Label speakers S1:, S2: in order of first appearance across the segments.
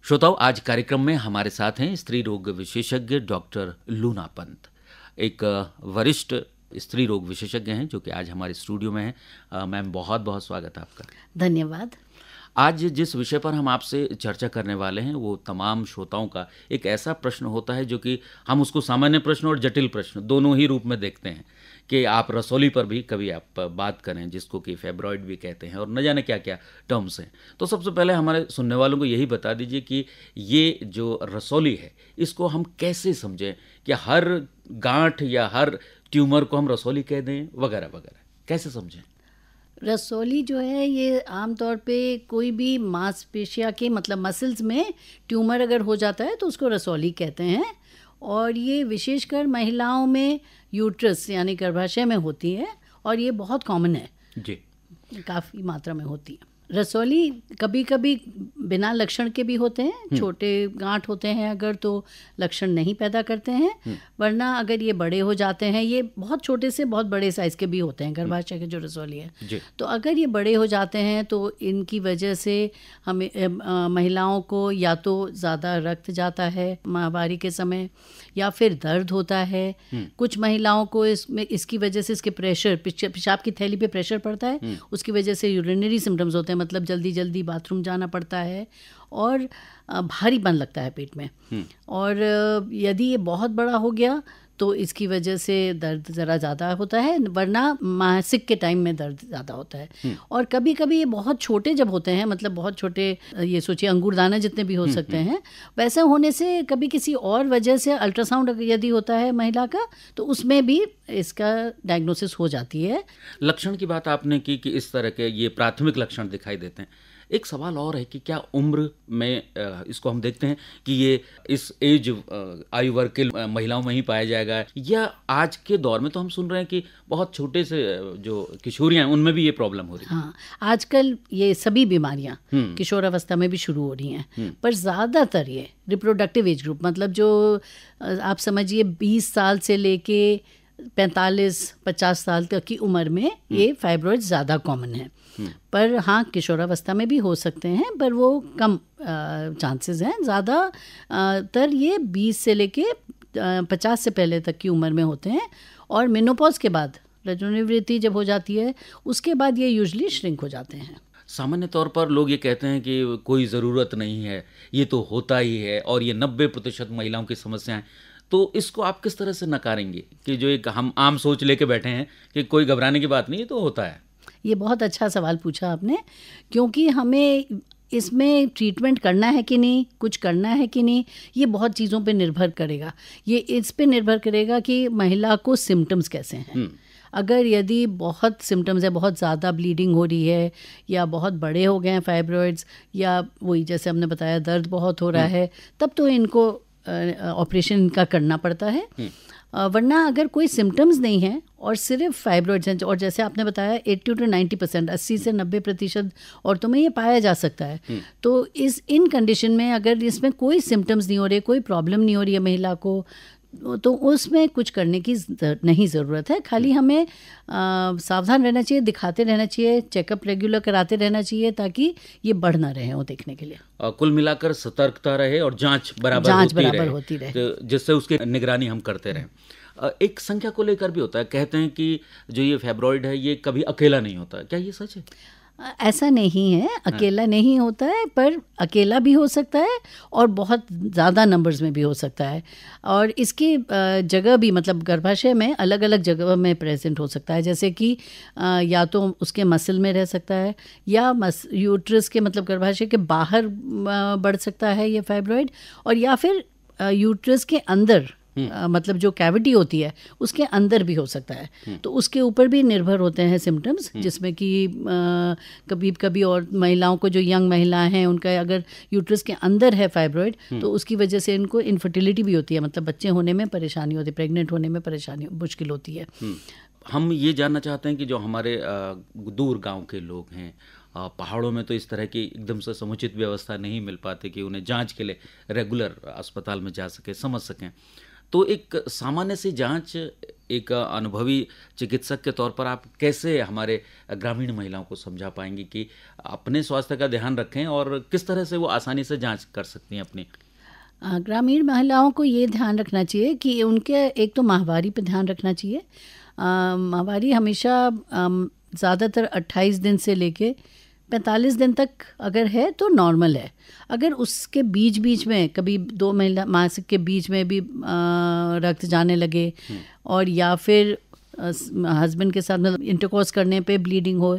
S1: श्रोताओं, आज कार्यक्रम में हमारे साथ हैं स्त्री रोग विशेषज्ञ डॉक्टर लूना पंत। एक वरिष्ठ स्त्री रोग विशेषज्ञ हैं जो कि आज हमारे स्टूडियो में हैं। मैम, बहुत बहुत स्वागत है आपका।
S2: धन्यवाद।
S1: आज जिस विषय पर हम आपसे चर्चा करने वाले हैं वो तमाम श्रोताओं का एक ऐसा प्रश्न होता है जो कि हम उसको सामान्य प्रश्न और जटिल प्रश्न दोनों ही रूप में देखते हैं कि आप रसौली पर भी कभी आप बात करें, जिसको कि फाइब्रॉइड भी कहते हैं और न जाने क्या क्या टर्म्स हैं। तो सबसे पहले हमारे सुनने वालों को यही बता दीजिए कि ये जो रसौली है इसको हम कैसे समझें कि हर गांठ या हर ट्यूमर को हम रसौली कह दें वगैरह वगैरह, कैसे समझें?
S2: रसौली जो है ये आमतौर पे कोई भी मांसपेशियाँ के मतलब मसल्स में ट्यूमर अगर हो जाता है तो उसको रसौली कहते हैं। और ये विशेषकर महिलाओं में यूट्रस यानी गर्भाशय में होती है और ये बहुत कॉमन है
S1: जी,
S2: काफ़ी मात्रा में होती है। रसौली कभी कभी बिना लक्षण के भी होते हैं, छोटे गांठ होते हैं अगर तो लक्षण नहीं पैदा करते हैं, वरना अगर ये बड़े हो जाते हैं, ये बहुत छोटे से बहुत बड़े साइज़ के भी होते हैं गर्भाशय के जो रसौली है
S1: जी।
S2: तो अगर ये बड़े हो जाते हैं तो इनकी वजह से हमें महिलाओं को या तो ज़्यादा रक्त जाता है माहवारी के समय या फिर दर्द होता है। कुछ महिलाओं को इसकी वजह से इसके प्रेशर पेशाब की थैली पे प्रेशर पड़ता है, उसकी वजह से यूरिनरी सिम्टम्स होते हैं, मतलब जल्दी जल्दी बाथरूम जाना पड़ता है और भारीपन लगता है पेट में। और यदि ये बहुत बड़ा हो गया तो इसकी वजह से दर्द ज़रा ज़्यादा होता है, वरना मासिक के टाइम में दर्द ज़्यादा होता है। और कभी कभी ये बहुत छोटे जब होते हैं, मतलब बहुत छोटे, ये सोचिए अंगूरदाना जितने भी हो सकते हैं, वैसे होने से कभी किसी और वजह से अल्ट्रासाउंड यदि होता है महिला का तो उसमें भी इसका डायग्नोसिस हो जाती है।
S1: लक्षण की बात आपने की कि इस तरह के ये प्राथमिक लक्षण दिखाई देते हैं। एक सवाल और है कि क्या उम्र में इसको हम देखते हैं कि ये इस एज आयु वर्ग के महिलाओं में ही पाया जाएगा, या आज के दौर में तो हम सुन रहे हैं कि बहुत छोटे से जो किशोरियां हैं उनमें भी ये प्रॉब्लम हो रही है?
S2: हाँ, आजकल ये सभी बीमारियां किशोरावस्था में भी शुरू हो रही हैं, पर ज़्यादातर ये रिप्रोडक्टिव एज ग्रुप, मतलब जो आप समझिए 20 साल से लेके 45-50 साल तक की उम्र में ये फाइब्रॉइड ज़्यादा कॉमन है। पर हाँ, किशोरावस्था में भी हो सकते हैं, पर वो कम चांसेस हैं। ज़्यादातर ये 20 से लेके 50 से पहले तक की उम्र में होते हैं और मेनोपॉज के बाद, रजोनिवृत्ति जब हो जाती है उसके बाद ये यूजुअली श्रिंक हो जाते हैं।
S1: सामान्य तौर पर लोग ये कहते हैं कि कोई ज़रूरत नहीं है, ये तो होता ही है और ये 90% महिलाओं की समस्याएं। तो इसको आप किस तरह से नकारेंगे कि जो एक हम आम सोच लेके बैठे हैं कि कोई घबराने की बात नहीं, ये तो होता है?
S2: ये बहुत अच्छा सवाल पूछा आपने, क्योंकि हमें इसमें ट्रीटमेंट करना है कि नहीं, कुछ करना है कि नहीं, ये बहुत चीज़ों पे निर्भर करेगा। ये इस पे निर्भर करेगा कि महिला को सिम्टम्स कैसे हैं। अगर यदि बहुत सिम्टम्स है, बहुत ज़्यादा ब्लीडिंग हो रही है या बहुत बड़े हो गए हैं फाइब्रॉइड्स, या वही जैसे हमने बताया दर्द बहुत हो रहा है, तब तो इनको ऑपरेशन इनका करना पड़ता है। वरना अगर कोई सिम्टम्स नहीं है और सिर्फ फाइब्रॉइड्स हैं, और जैसे आपने बताया 80 to 90%, 80 से 90% औरतों में ये पाया जा सकता है, तो इन कंडीशन में अगर इसमें कोई सिम्टम्स नहीं हो रहे, कोई प्रॉब्लम नहीं हो रही है महिला को, तो उसमें कुछ करने की नहीं ज़रूरत है। खाली हमें सावधान रहना चाहिए, दिखाते रहना चाहिए, चेकअप रेगुलर कराते रहना चाहिए ताकि ये बढ़ ना रहे हो देखने के लिए।
S1: कुल मिलाकर सतर्कता रहे और जांच बराबर होती रहे, तो जिससे उसकी निगरानी हम करते रहें। एक संख्या को लेकर भी होता है, कहते हैं कि जो ये फाइब्रॉइड है ये कभी अकेला नहीं होता, क्या ये सच है?
S2: ऐसा नहीं है, अकेला नहीं होता है, पर अकेला भी हो सकता है और बहुत ज़्यादा नंबर्स में भी हो सकता है। और इसकी जगह भी, मतलब गर्भाशय में अलग अलग जगह में प्रेजेंट हो सकता है, जैसे कि या तो उसके मसल में रह सकता है या यूट्रस के, मतलब गर्भाशय के बाहर बढ़ सकता है ये फाइब्रॉइड, और या फिर यूट्रस के अंदर, मतलब जो कैविटी होती है उसके अंदर भी हो सकता है। तो उसके ऊपर भी निर्भर होते हैं सिम्टम्स, जिसमें कि कभी कभी और महिलाओं को, जो यंग महिलाएं हैं, उनका अगर यूट्रस के अंदर है फाइब्रॉइड तो उसकी वजह से इनको इनफर्टिलिटी भी होती है, मतलब बच्चे होने में परेशानी होती है, प्रेग्नेंट होने में परेशानी मुश्किल होती है।
S1: हम ये जानना चाहते हैं कि जो हमारे दूर गांव के लोग हैं, पहाड़ों में तो इस तरह की एकदम से समुचित व्यवस्था नहीं मिल पाती कि उन्हें जांच के लिए रेगुलर अस्पताल में जा सके, समझ सकें, तो एक सामान्य सी जांच, एक अनुभवी चिकित्सक के तौर पर आप कैसे हमारे ग्रामीण महिलाओं को समझा पाएंगी कि अपने स्वास्थ्य का ध्यान रखें और किस तरह से वो आसानी से जांच कर सकती हैं अपनी?
S2: ग्रामीण महिलाओं को ये ध्यान रखना चाहिए कि उनके एक तो माहवारी पे ध्यान रखना चाहिए। माहवारी हमेशा ज़्यादातर 28 दिन से लेके 45 दिन तक अगर है तो नॉर्मल है। अगर उसके बीच बीच में कभी 2 महीना मासिक के बीच में भी रक्त जाने लगे और या फिर हस्बैंड के साथ मतलब इंटरकोर्स करने पे ब्लीडिंग हो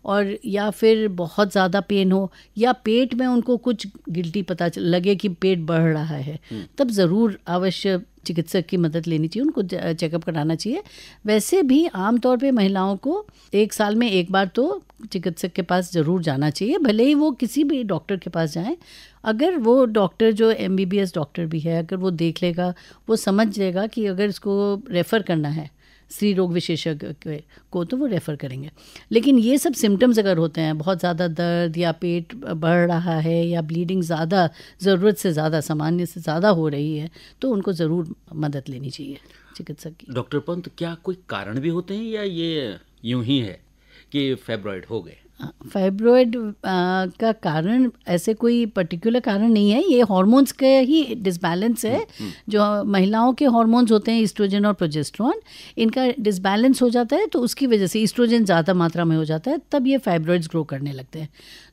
S2: और या फिर बहुत ज़्यादा पेन हो या पेट में उनको कुछ गिल्टी पता लगे कि पेट बढ़ रहा है, तब ज़रूर अवश्य चिकित्सक की मदद लेनी चाहिए, उनको चेकअप कराना चाहिए। वैसे भी आमतौर पे महिलाओं को 1 साल में एक बार तो चिकित्सक के पास ज़रूर जाना चाहिए, भले ही वो किसी भी डॉक्टर के पास जाएं। अगर वो डॉक्टर जो MBBS डॉक्टर भी है, अगर वो देख लेगा, वो समझ लेगा कि अगर इसको रेफ़र करना है स्त्री रोग विशेषज्ञ को तो वो रेफ़र करेंगे। लेकिन ये सब सिम्टम्स अगर होते हैं, बहुत ज़्यादा दर्द या पेट बढ़ रहा है या ब्लीडिंग ज़्यादा ज़रूरत से ज़्यादा सामान्य से ज़्यादा हो रही है, तो उनको ज़रूर मदद लेनी चाहिए चिकित्सक की।
S1: डॉक्टर पंत, क्या कोई कारण भी होते हैं या ये यूं ही है कि फाइब्रॉइड हो गए?
S2: फाइब्रॉइड का कारण ऐसे कोई पर्टिकुलर कारण नहीं है, ये हार्मोन्स के ही डिसबैलेंस है। जो महिलाओं के हार्मोन्स होते हैं ईस्ट्रोजन और प्रोजेस्टेरोन, इनका डिसबैलेंस हो जाता है, तो उसकी वजह से ईस्ट्रोजन ज़्यादा मात्रा में हो जाता है, तब ये फाइब्रॉइड्स ग्रो करने लगते हैं।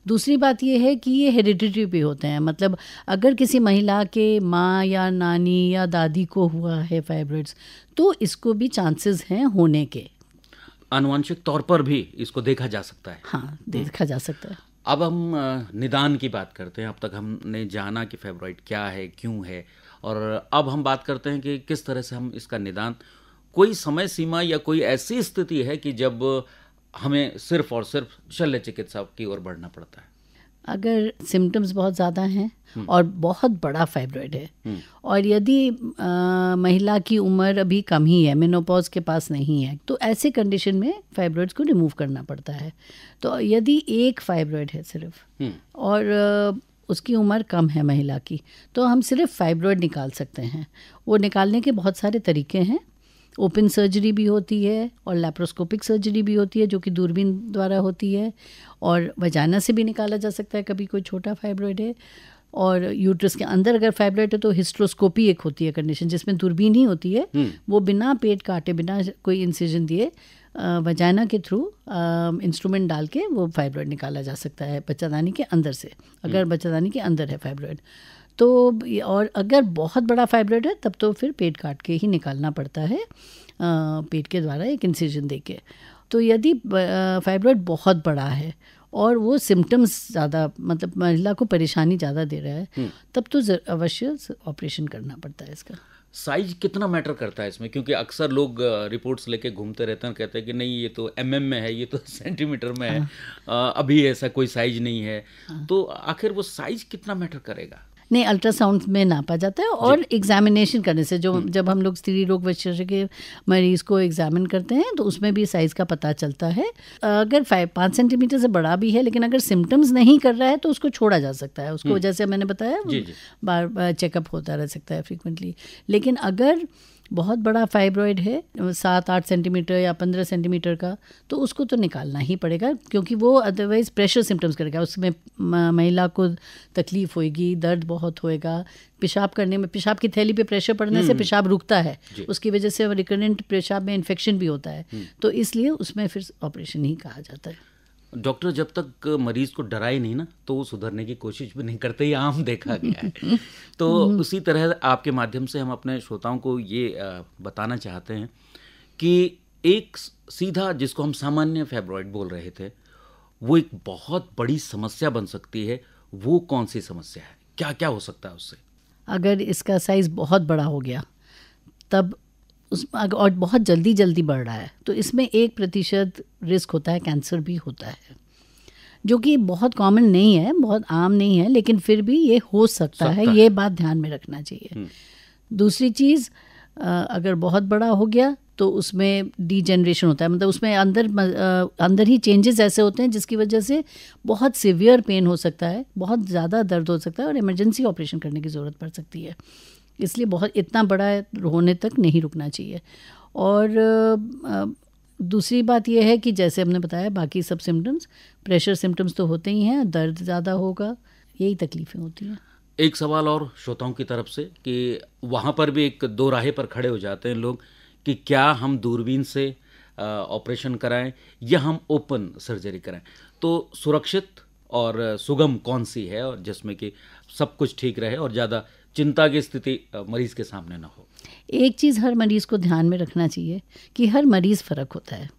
S2: दूसरी बात ये है कि ये हेरिडिटरी भी होते हैं, मतलब अगर किसी महिला के माँ या नानी या दादी को हुआ है फाइब्रॉइड्स, तो इसको भी चांसेस हैं होने के।
S1: आनुवंशिक तौर पर भी इसको देखा जा सकता है?
S2: हाँ, देखा जा सकता है।
S1: अब हम निदान की बात करते हैं। अब तक हमने जाना कि फाइब्रॉइड क्या है, क्यों है, और अब हम बात करते हैं कि किस तरह से हम इसका निदान, कोई समय सीमा या कोई ऐसी स्थिति है कि जब हमें सिर्फ और सिर्फ शल्य चिकित्सा की ओर बढ़ना पड़ता है?
S2: अगर सिम्टम्स बहुत ज़्यादा हैं और बहुत बड़ा फाइब्रॉइड है और यदि महिला की उम्र अभी कम ही है, मेनोपॉज के पास नहीं है, तो ऐसे कंडीशन में फाइब्रॉइड्स को रिमूव करना पड़ता है। तो यदि एक फाइब्रॉइड है सिर्फ और उसकी उम्र कम है महिला की, तो हम सिर्फ फाइब्रॉइड निकाल सकते हैं। वो निकालने के बहुत सारे तरीके हैं। ओपन सर्जरी भी होती है और लैप्रोस्कोपिक सर्जरी भी होती है, जो कि दूरबीन द्वारा होती है, और वजाना से भी निकाला जा सकता है कभी कोई छोटा फाइब्रॉइड है। और यूट्रस के अंदर अगर फाइब्रॉइड है तो हिस्ट्रोस्कोपी एक होती है कंडीशन, जिसमें दूरबीन ही होती है, वो बिना पेट काटे, बिना कोई इंसिजन दिए वजाना के थ्रू इंस्ट्रूमेंट डाल के वो फाइब्रॉइड निकाला जा सकता है बच्चादानी के अंदर से, अगर बच्चादानी के अंदर है फाइब्रॉइड तो। और अगर बहुत बड़ा फाइब्रॉइड है तब तो फिर पेट काट के ही निकालना पड़ता है, पेट के द्वारा एक इंसिजन देके। तो यदि फाइब्रॉइड बहुत बड़ा है और वो सिम्टम्स ज़्यादा, मतलब महिला को परेशानी ज़्यादा दे रहा है, तब तो अवश्य ऑपरेशन करना पड़ता है इसका।
S1: साइज कितना मैटर करता है इसमें? क्योंकि अक्सर लोग रिपोर्ट्स लेके घूमते रहते हैं, कहते हैं कि नहीं ये तो mm में है, ये तो सेंटीमीटर में है, अभी ऐसा कोई साइज नहीं है। तो आखिर वो साइज कितना मैटर करेगा?
S2: नहीं, अल्ट्रासाउंड में नापा जाता है और एग्जामिनेशन करने से, जो जब हम लोग स्त्री रोग विशेषज्ञ के मरीज़ को एग्जामिन करते हैं तो उसमें भी साइज़ का पता चलता है। अगर 5 सेंटीमीटर से बड़ा भी है लेकिन अगर सिम्टम्स नहीं कर रहा है तो उसको छोड़ा जा सकता है। उसको जैसे मैंने बताया बार बार चेकअप होता रह सकता है फ्रीक्वेंटली। लेकिन अगर बहुत बड़ा फाइब्रॉइड है 7-8 सेंटीमीटर या 15 सेंटीमीटर का, तो उसको तो निकालना ही पड़ेगा, क्योंकि वो अदरवाइज़ प्रेशर सिम्टम्स करेगा। उसमें महिला को तकलीफ़ होएगी, दर्द बहुत होएगा, पेशाब करने में, पेशाब की थैली पे प्रेशर पड़ने से पेशाब रुकता है, उसकी वजह से रिकरेंट पेशाब में इन्फेक्शन भी होता है, तो इसलिए उसमें फिर ऑपरेशन ही कहा जाता है।
S1: डॉक्टर जब तक मरीज़ को डराए नहीं ना, तो वो सुधरने की कोशिश भी नहीं करते, ये आम देखा गया है। तो उसी तरह आपके माध्यम से हम अपने श्रोताओं को ये बताना चाहते हैं कि एक सीधा, जिसको हम सामान्य फाइब्रॉइड बोल रहे थे, वो एक बहुत बड़ी समस्या बन सकती है। वो कौन सी समस्या है, क्या क्या हो सकता है उससे?
S2: अगर इसका साइज़ बहुत बड़ा हो गया तब और बहुत जल्दी बढ़ रहा है तो इसमें 1% रिस्क होता है, कैंसर भी होता है, जो कि बहुत कॉमन नहीं है, बहुत आम नहीं है, लेकिन फिर भी ये हो सकता है। ये बात ध्यान में रखना चाहिए। दूसरी चीज़, अगर बहुत बड़ा हो गया तो उसमें डीजेनरेशन होता है, मतलब उसमें अंदर ही चेंजेस ऐसे होते हैं जिसकी वजह से बहुत सीवियर पेन हो सकता है, बहुत ज़्यादा दर्द हो सकता है और इमरजेंसी ऑपरेशन करने की ज़रूरत पड़ सकती है। इसलिए बहुत इतना बड़ा होने तक नहीं रुकना चाहिए। और दूसरी बात यह है कि जैसे हमने बताया बाकी सब सिम्टम्स, प्रेशर सिम्टम्स तो होते ही हैं, दर्द ज़्यादा होगा, यही तकलीफ़ें होती हैं।
S1: एक सवाल और श्रोताओं की तरफ से कि वहाँ पर भी एक दो राहे पर खड़े हो जाते हैं लोग कि क्या हम दूरबीन से ऑपरेशन कराएं या हम ओपन सर्जरी कराएं, तो सुरक्षित और सुगम कौन सी है और जिसमें कि सब कुछ ठीक रहे और ज़्यादा चिंता की स्थिति मरीज़ के सामने ना हो?
S2: एक चीज़ हर मरीज़ को ध्यान में रखना चाहिए कि हर मरीज़ फ़र्क होता है।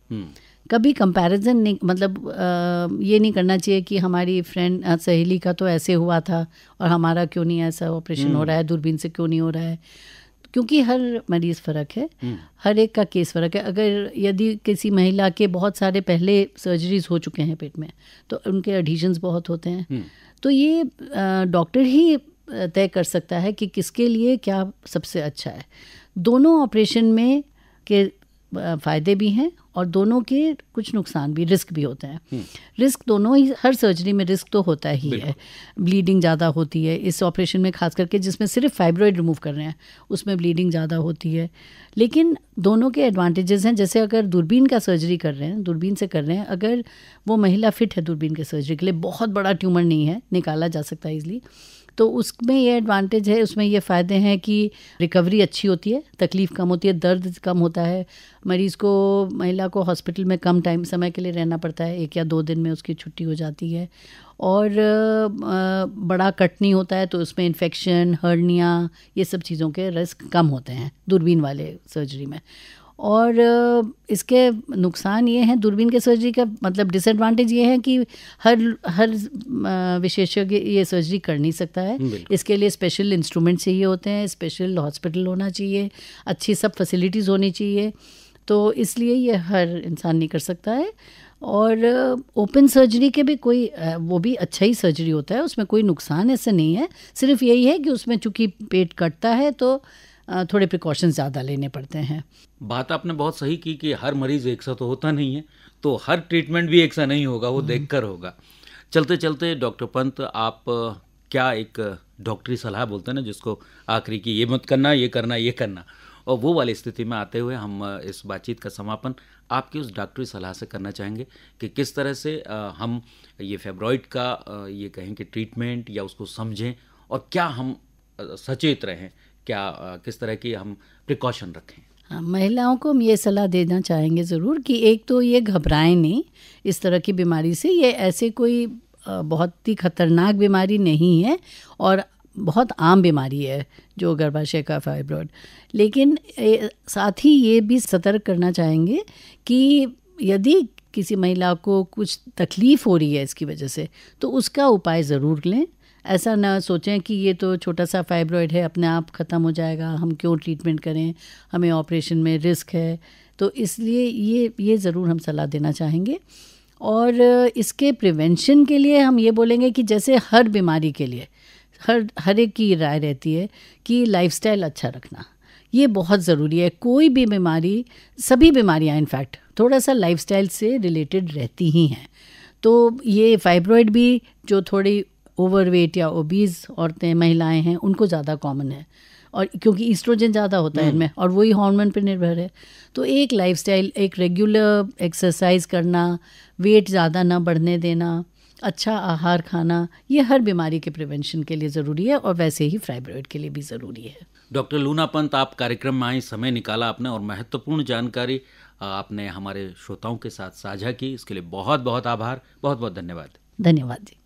S2: कभी कंपैरिजन नहीं, मतलब ये नहीं करना चाहिए कि हमारी फ्रेंड सहेली का तो ऐसे हुआ था और हमारा क्यों नहीं ऐसा ऑपरेशन हो रहा है, दूरबीन से क्यों नहीं हो रहा है, क्योंकि हर मरीज़ फ़र्क है, हर एक का केस फ़र्क है। अगर यदि किसी महिला के बहुत सारे पहले सर्जरीज हो चुके हैं पेट में, तो उनके एडिशंस बहुत होते हैं, तो ये डॉक्टर ही तय कर सकता है कि किसके लिए क्या सबसे अच्छा है। दोनों ऑपरेशन में के फ़ायदे भी हैं और दोनों के कुछ नुकसान भी, रिस्क भी होते हैं। रिस्क दोनों ही, हर सर्जरी में रिस्क तो होता ही है। ब्लीडिंग ज़्यादा होती है इस ऑपरेशन में, खास करके जिसमें सिर्फ फाइब्रॉइड रिमूव कर रहे हैं उसमें ब्लीडिंग ज़्यादा होती है। लेकिन दोनों के एडवांटेजेस हैं। जैसे अगर दूरबीन का सर्जरी कर रहे हैं, दूरबीन से कर रहे हैं, अगर वो महिला फिट है दूरबीन के सर्जरी के लिए, बहुत बड़ा ट्यूमर नहीं है, निकाला जा सकता है ईजिली, तो उसमें ये एडवांटेज है, उसमें ये फ़ायदे हैं कि रिकवरी अच्छी होती है, तकलीफ़ कम होती है, दर्द कम होता है, मरीज़ को, महिला को हॉस्पिटल में कम टाइम समय के लिए रहना पड़ता है, 1 या 2 दिन में उसकी छुट्टी हो जाती है, और बड़ा कट नहीं होता है, तो उसमें इन्फेक्शन, हर्निया, ये सब चीज़ों के रिस्क कम होते हैं दूरबीन वाले सर्जरी में। और इसके नुकसान ये हैं, दूरबीन के सर्जरी का मतलब डिसएडवांटेज ये है कि हर विशेषज्ञ ये सर्जरी कर नहीं सकता है। इसके लिए स्पेशल इंस्ट्रूमेंट चाहिए होते हैं, स्पेशल हॉस्पिटल होना चाहिए, अच्छी सब फैसिलिटीज़ होनी चाहिए, तो इसलिए ये हर इंसान नहीं कर सकता है। और ओपन सर्जरी के भी कोई वो भी अच्छा ही सर्जरी होता है, उसमें कोई नुकसान ऐसा नहीं है, सिर्फ यही है कि उसमें चूँकि पेट कटता है तो थोड़े प्रिकॉशंस ज़्यादा लेने पड़ते हैं।
S1: बात आपने बहुत सही की कि हर मरीज़ एक सा तो होता नहीं है, तो हर ट्रीटमेंट भी एक सा नहीं होगा, वो देखकर होगा। चलते चलते डॉक्टर पंत, आप क्या एक डॉक्टरी सलाह बोलते हैं ना जिसको आखिरी की, ये मत करना, ये करना, ये करना, और वो वाली स्थिति में आते हुए हम इस बातचीत का समापन आपकी उस डॉक्टरी सलाह से करना चाहेंगे कि किस तरह से हम ये फाइब्रॉइड का ये कहें कि ट्रीटमेंट या उसको समझें, और क्या हम सचेत रहें, क्या किस तरह की हम प्रिकॉशन रखें?
S2: हाँ, महिलाओं को हम ये सलाह देना चाहेंगे ज़रूर कि एक तो ये घबराएं नहीं इस तरह की बीमारी से, ये ऐसे कोई बहुत ही खतरनाक बीमारी नहीं है और बहुत आम बीमारी है जो गर्भाशय का फाइब्रॉइड। लेकिन साथ ही ये भी सतर्क करना चाहेंगे कि यदि किसी महिला को कुछ तकलीफ़ हो रही है इसकी वजह से, तो उसका उपाय ज़रूर लें। ऐसा ना सोचें कि ये तो छोटा सा फाइब्रॉइड है, अपने आप ख़त्म हो जाएगा, हम क्यों ट्रीटमेंट करें, हमें ऑपरेशन में रिस्क है। तो इसलिए ये ज़रूर हम सलाह देना चाहेंगे। और इसके प्रिवेंशन के लिए हम ये बोलेंगे कि जैसे हर बीमारी के लिए हर एक की राय रहती है कि लाइफस्टाइल अच्छा रखना ये बहुत ज़रूरी है। कोई भी बीमारी, सभी बीमारियां इनफैक्ट थोड़ा सा लाइफस्टाइल से रिलेटेड रहती ही हैं। तो ये फाइब्रॉइड भी जो थोड़ी ओवरवेट या ओबीज औरतें, महिलाएं हैं, उनको ज़्यादा कॉमन है, और क्योंकि ईस्ट्रोजन ज़्यादा होता है इनमें और वही हार्मोन पर निर्भर है। तो एक लाइफस्टाइल, एक रेगुलर एक्सरसाइज करना, वेट ज़्यादा ना बढ़ने देना, अच्छा आहार खाना, ये हर बीमारी के प्रिवेंशन के लिए ज़रूरी है और वैसे ही फाइब्रॉइड के लिए भी ज़रूरी है।
S1: डॉक्टर लूना पंत, आप कार्यक्रम में आई, समय निकाला आपने और महत्वपूर्ण जानकारी आपने हमारे श्रोताओं के साथ साझा की, इसके लिए बहुत बहुत आभार, बहुत बहुत धन्यवाद।
S2: धन्यवाद जी।